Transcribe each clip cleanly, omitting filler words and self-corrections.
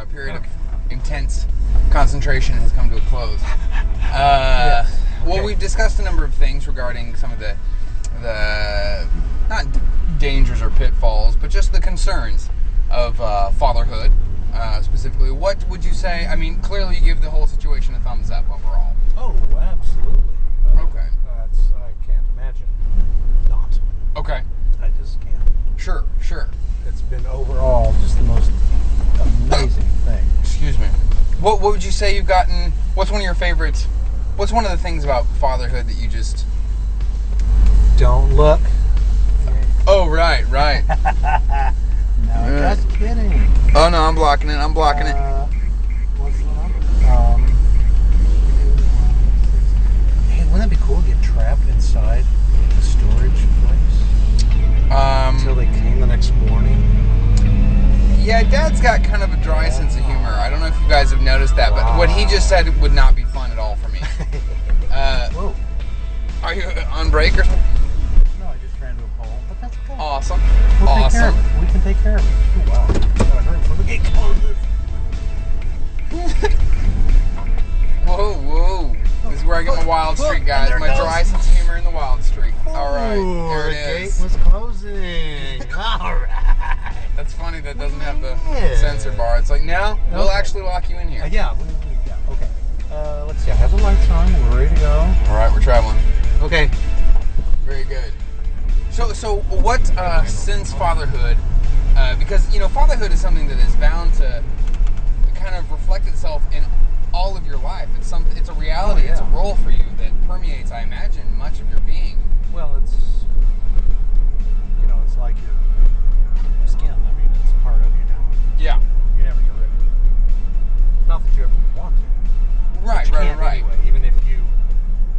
period of intense concentration has come to a close. Well, we've discussed a number of things regarding some of the not dangers or pitfalls, but just the concerns of fatherhood. Specifically, what would you say? I mean, clearly you give the whole situation a thumbs up overall. Oh, absolutely. Okay. I can't imagine not. Okay. I just can't. Sure. It's been overall just the most amazing thing. Excuse me. What would you say you've gotten? What's one of your favorites? What's one of the things about fatherhood that you just... Don't look. Oh, right. No, just kidding. Oh, no, I'm blocking it. What's the number? Hey, wouldn't that be cool to get trapped inside the storage place? Until they came the next morning? Yeah, Dad's got kind of a dry sense of humor. I don't know if you guys have noticed that, but what he just said would not be fun at all for me. Whoa. Are you on break or something? No, I just ran to a pole, but that's okay. Awesome. We'll take care of it. We can take care of it. Oh, wow. Gotta hurry before the gate closes. Whoa. This is where I get my wild streak, guys. My dry sense of humor in the wild streak. All right, there it is. The gate was closing. All right. That's funny. That doesn't have the sensor bar. It's like, no, we'll actually lock you in here. Yeah. Okay. Let's see. I have the lights on. We're ready to go. All right, we're traveling. Okay. Very good. So what since fatherhood? Because fatherhood is something that is bound to kind of reflect itself in all of your life. It's a reality. Oh, yeah. It's a role for you that permeates, I imagine, much of your being. Well, it's like your skin. I mean, it's part of you now. Yeah. You never get rid of it. Not that you ever want to. Right. Anyway, even if you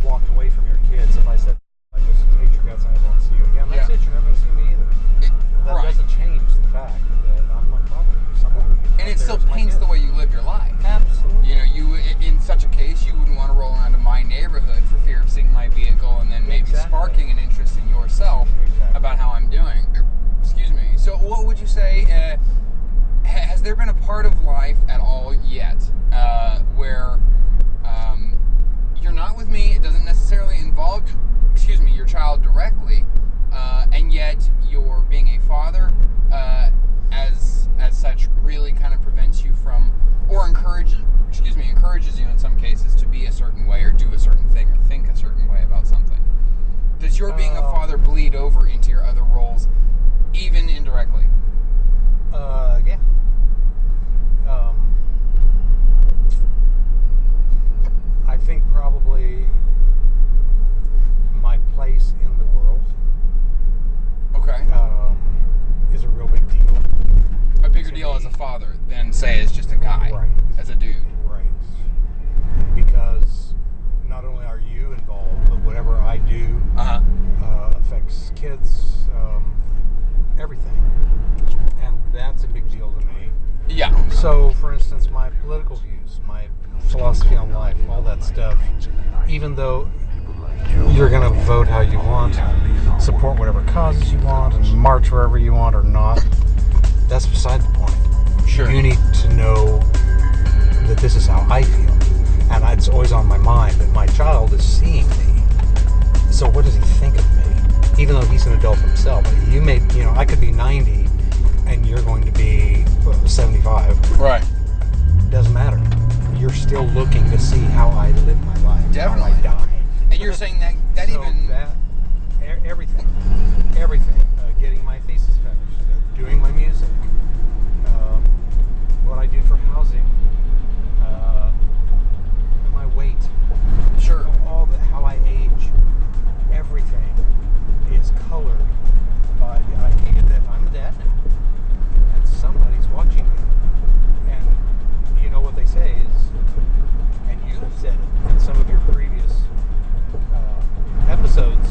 walked away from your kids, if I said, I just hate your guts, I won't see you again, that's it, you're never going to see me either. That doesn't change the fact that I'm a father of someone. And it still paints the way you live your life. Absolutely. You in such a case, you wouldn't want to roll around to my neighborhood for fear of seeing my vehicle and then maybe sparking an interest in yourself about how I'm doing. Excuse me. So what would you say, has there been a part of life at all yet where you're not with me, it doesn't necessarily involve, your child directly, and yet you're being a father as such really kind of prevents you from, or encourages you in some cases to be a certain way or do a certain thing or think a certain way about something? Does your being a father bleed over into your other roles, even indirectly? Yeah. I think probably my place in the world is a real big deal. A bigger deal as a father than, say, as just a guy, as a dude. Right. Because not only are you involved, but whatever I do affects kids, everything. And that's a big deal to me. Yeah. So, for instance, my political views, my philosophy on life, all that stuff, even though you're going to vote how you want, support whatever causes you want, and march wherever you want or not, that's beside the point. Sure. You need to know that this is how I feel. And it's always on my mind that my child is seeing me. So what does he think of me? Even though he's an adult himself. I could be 90 and you're going to be 75. Right. Doesn't matter. You're still looking to see how I live my life. Definitely. How I die. And you're saying that everything. Getting my thesis finished, doing my music, what I do for housing, my weight, all the how I age, everything is colored by the idea that I'm a dad now, and somebody's watching me. And you know what they say is, and you have said it in some of your previous episodes,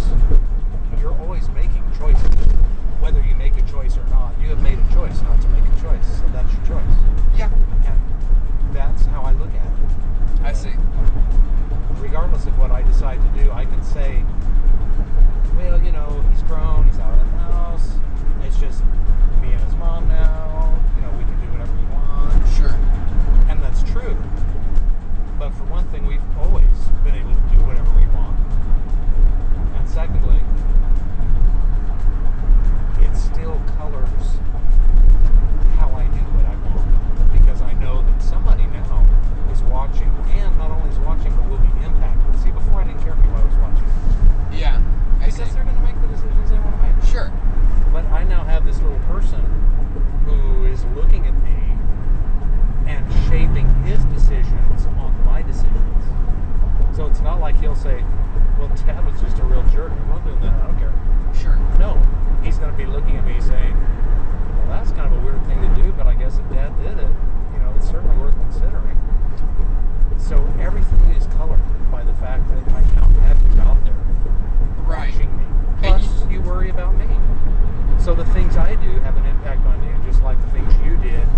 say, well, Dad was just a real jerk. I'm not doing that. I don't care. Sure. No. He's going to be looking at me saying, well, that's kind of a weird thing to do, but I guess if Dad did it, it's certainly worth considering. So everything is colored by the fact that I now have you out there watching me. Plus, you worry about me. So the things I do have an impact on you, just like the things you did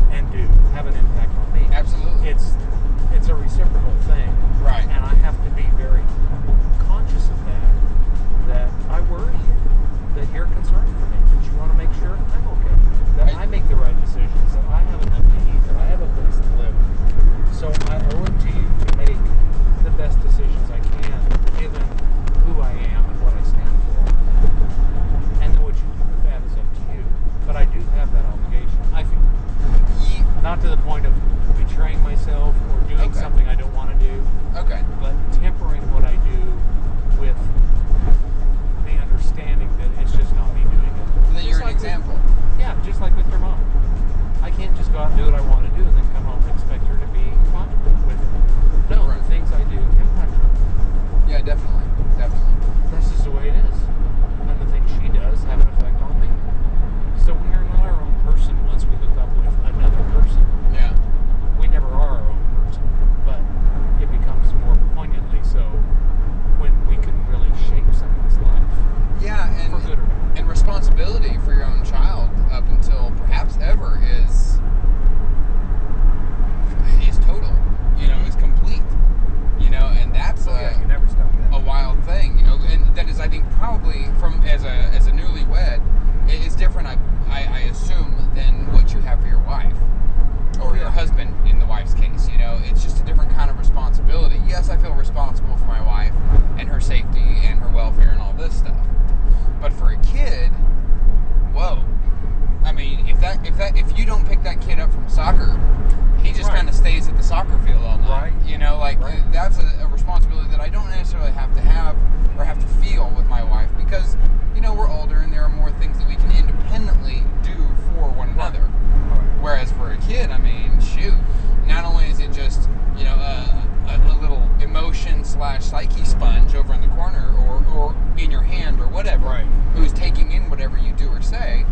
and do have an impact on me. Absolutely. It's a reciprocal thing. Right. And I have to be very conscious of that I worry you, that you're concerned for me, that you want to make sure I'm okay, that I make the right decisions, that I have enough to eat, that I have a place to live. So I owe it to you to make the best decisions I can, given who I am and what I stand for. And then what you do with that is up to you. But I do have that obligation, I feel. Not to the point of betraying myself or doing something I don't want to do. Okay. But tempering what I do with the understanding that it's just not me doing it. That you're an example. Yeah, just like with your mom. I can't just go out and do what I want to do and then come home and expect her to be fine with it. No, the things I do impact her. Yeah, definitely. Definitely. That's just the way it is. And the things she does have an effect on me. So we are not our own person once we hook up with another person. Yeah. We never are our own person. But it becomes more poignantly so when we can really shape someone's life. Yeah, and for good or bad. And responsibility for your own child up until perhaps ever is total, is complete, and that's you never stop that. a wild thing, and that is, I think, probably from as a newlywed, it's different, I assume, than what you have for your wife or your husband in the wife's case. It's just a different kind of responsibility. Yes, I feel responsible for my wife and her safety and her welfare and all this stuff. But for a kid, whoa. I mean, if you don't pick that kid up from soccer, he just kind of stays at the soccer field all night. Right. That's a responsibility that I don't necessarily have to have or have to feel with my wife because, we're older and there are more things that we can independently do for one another. Right. Whereas for a kid, I mean, shoot, not only is it just, a little emotion/psyche sponge over in the corner or in your hand or whatever, who's taking in whatever you do or say,